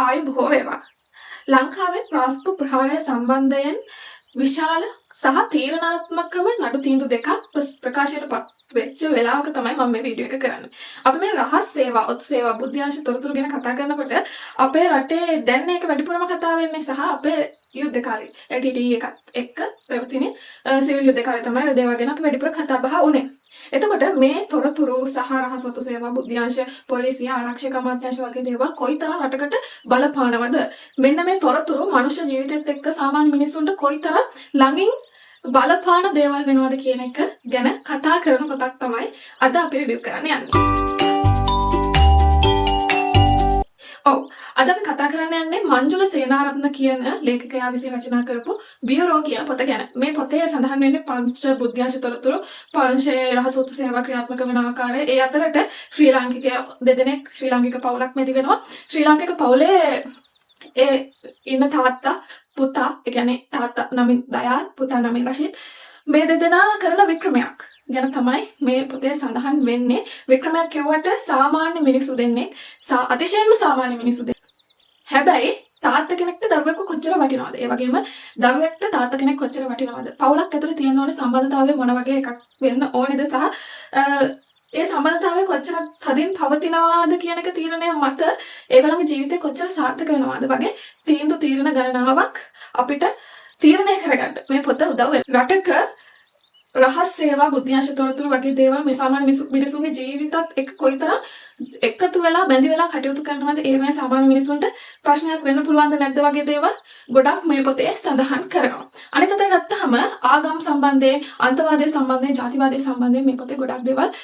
ආයි බොහෝ වේවා. ලංකාවේ ප්‍රාස්පු ප්‍රහාරය සම්බන්ධයෙන් විශාල සහ තීරණාත්මකව නඩු තීන්දුව දෙකක් ප්‍රකාශයට පත් වෙච්ච වෙලාවක තමයි මම මේ වීඩියෝ එක කරන්නේ. අපි මේ රහස් සේවා, ඔත් සේවා, බුද්ධ්‍යාංශ තොරතුරු ගැන කතා කරනකොට අපේ රටේ දැන් මේක වැඩිපුරම කතා වෙන්නේ සහ අපේ යුද්ධකාරී LTTE එකත් එක්ක පැවතින සිවිල් යුද්ධකාරී තමයි ඒ දේවල් ගැන අපි වැඩිපුර කතා බහ වුණේ. එතකොට මේ තොරතුරු සහ රහස් ඔත් සේවා, බුද්ධ්‍යාංශ, පොලිසිය, ආරක්ෂක අමාත්‍යාංශ වගේ දේවල් කොයිතරම් රටකට බලපානවද? මෙන්න මේ තොරතුරු මනුෂ්‍ය ජීවිතයත් එක්ක සාමාන්‍ය මිනිස්සුන්ට කොයිතරම් ළඟින් බලපාන දේවල් වෙනවද කියන එක ගැන කතා කරන පොතක් තමයි අද අපි රිවිව් කරන්න යන්නේ. අද අපි කතා කරන්න යන්නේ මංජුල සේනාරත්න කියන ලේඛකයා විසින් රචනා කරපු බියරෝ කියන පොත ගැන. මේ පොතේ සඳහන් වෙන්නේ පංච බුද්ධ්‍යාංශ තොරතුරු, පංචේ රහස් ඔත් සේවා ක්‍රියාත්මක වෙන ආකාරය. ඒ අතරට ශ්‍රී ලාංකිකයෝ දෙදෙනෙක් ශ්‍රී ලාංකික පවුලක් මැදි වෙනවා. ශ්‍රී ලාංකික පවුලේ ඒ ඉන්න තාත්තා පුතා, ඒ කියන්නේ තාත්තා නමින් දයාල්, පුතා නමින් රෂීද්, මේ දෙදෙනා කරන වික්‍රමයක් ගැන තමයි මේ පොතේ සඳහන් වෙන්නේ. වික්‍රමයක් කියුවට සාමාන්‍ය මිනිස්සු දෙන්නේ අතිශයින්ම සාමාන්‍ය මිනිස්සු දෙන්නේ. හැබැයි තාත්තා කෙනෙක්ට දරුවෙක්ව කොච්චර වටිනවද? ඒ වගේම දරුවෙක්ට තාත්තා කෙනෙක් කොච්චර වටිනවද? පවුලක් ඇතුලේ තියෙන ඕනේ සම්බන්ධතාවය මොන වගේ එකක් වෙන්න ඕනේද සහ ඒ සම්බන්ධතාවය කොච්චර තදින් පවතිනවාද කියන එක තීරණය මත ඒගොල්ලන්ගේ ජීවිතේ කොච්චර සාර්ථක වෙනවාද වගේ තීරණ ගණනාවක් අපිට තීරණය කරගන්න මේ පොත උදව් වෙනවා. රටක රහස් සේවා, බුද්ධ්‍යාංශ තොරතුරු වගේ දේවල් මේ සාමාන්‍ය මිනිසුන්ගේ ජීවිතත් එක්ක කොයිතරම් එකතු වෙලා බැඳි වෙලා කටයුතු කරනවද? ඒවැයි සාමාන්‍ය මිනිසුන්ට ප්‍රශ්නයක් වෙන්න පුළුවන්ද නැද්ද වගේ දේවල් ගොඩක් මේ පොතේ සඳහන් කරනවා. අනිත් අතට ගත්තාම ආගම් සම්බන්ධයෙන්, අන්තවාදය සම්බන්ධයෙන්, ජාතිවාදය සම්බන්ධයෙන් මේ පොතේ ගොඩක් දේවල්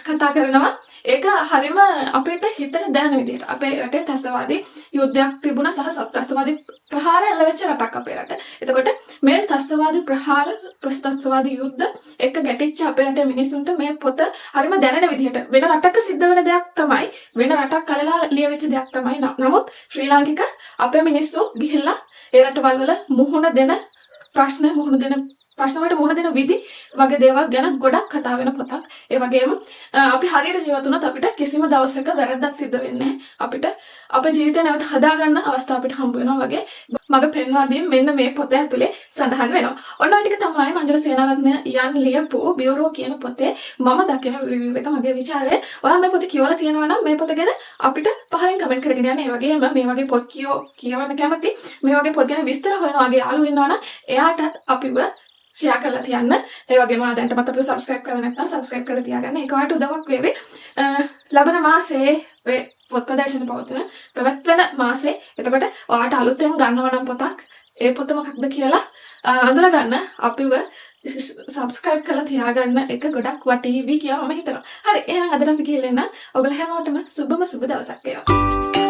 කතා කරනවා. ඒක හරිම අපිට හිතට දැනෙන විදිහට අපේ රටේ ත්‍ස්තවාදී යුද්ධයක් තිබුණා සහ ත්‍ස්තවාදී ප්‍රහාර එල්ලවෙච්ච රටක් අපේ රට. එතකොට මේ ත්‍ස්තවාදී ප්‍රහාර, ත්‍ස්තවාදී යුද්ධ එක ගැටිච්ච අපේ රටේ මිනිස්සුන්ට මේ පොත හරිම දැනෙන විදිහට වෙන රටක සිද්ධ වෙන දෙයක් තමයි, වෙන රටක් කලලා ලියවෙච්ච දෙයක් තමයි. නමුත් ශ්‍රී ලාංකික අපේ මිනිස්සු ගිහිල්ලා ඒ රටවල් වල මුහුණ දෙන ප්‍රශ්න වලට මුහුණ දෙන විදි වගේ දේවල් ගැන ගොඩක් කතා වෙන පොතක්. ඒ වගේම අපි හරියට ජීවත් වුණත් අපිට කිසිම දවසක වැරද්දක් සිද්ධ වෙන්නේ නැහැ. අපිට අපේ ජීවිතය නැවත හදාගන්න අවස්ථාව අපිට හම්බ වෙනවා වගේ මග පෙන්වා දීම මෙන්න මේ පොත ඇතුලේ සඳහන් වෙනවා. ඔන්න ඔය ටික තමයි මංජුල සේනාරත්න යන් ලියපු බියරෝ කියන පොතේ මම දකින රිවිව් එක, මගේ විචාරය. ඔයා මේ පොත කියවලා තියෙනවා නම් මේ පොත ගැන අපිට පහලින් කමෙන්ට් කරගෙන යන්න. ඒ වගේම මේ වගේ පොත් කියවන්න කැමති, මේ වගේ පොත් ගැන විස්තර හොයනවා වගේ යාළුවෝ ඉන්නවා නම් එයාටත් අපිව ෂෙයා කරලා තියන්න. ඒ වගේම දැනටමත් අපිව සබ්ස්ක්‍රයිබ් කරලා නැත්නම් සබ්ස්ක්‍රයිබ් කරලා තියාගන්න. ඒක ඔයාලට උදව්වක් වේවි. ලබන මාසේ පොත් ප්‍රදර්ශන පැවැත්වෙන මාසේ. එතකොට ඔයාලට අලුතෙන් ගන්නවා නම් පොතක්, ඒ පොත මොකක්ද කියලා අඳුරගන්න අපිව සබ්ස්ක්‍රයිබ් කරලා තියාගන්න එක ගොඩක් වටීවි කියලා මම හිතනවා. හරි, එහෙනම් අදට අපි ගිහින් එන්න. ඔයගොල්ලෝ හැමෝටම සුබ දවසක් වේවා.